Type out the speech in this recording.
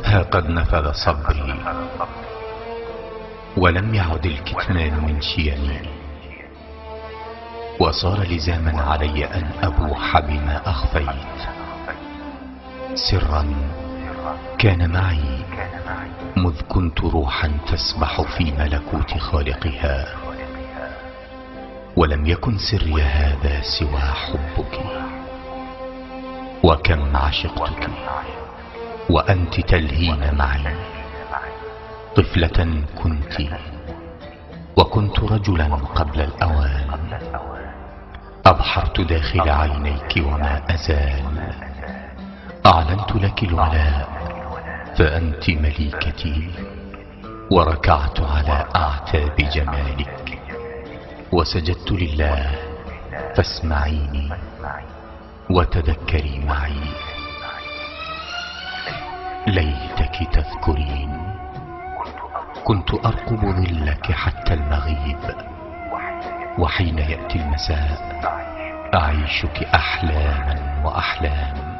ها قد نفذ صبري ولم يعد الكتمان من شيمي، وصار لزاما علي أن أبوح بما أخفيت سرا كان معي مذ كنت روحا تسبح في ملكوت خالقها، ولم يكن سري هذا سوى حبك. وكم عشقتك وأنت تلهين معي، طفلة كنت وكنت رجلا قبل الأوان، أبحرت داخل عينيك وما أزال، أعلنت لك الولاء فأنت مليكتي، وركعت على أعتاب جمالك وسجدت لله، فاسمعيني وتذكري معي. ليتك تذكرين كنت أرقب ظلك حتى المغيب، وحين يأتي المساء أعيشك أحلاما وأحلام،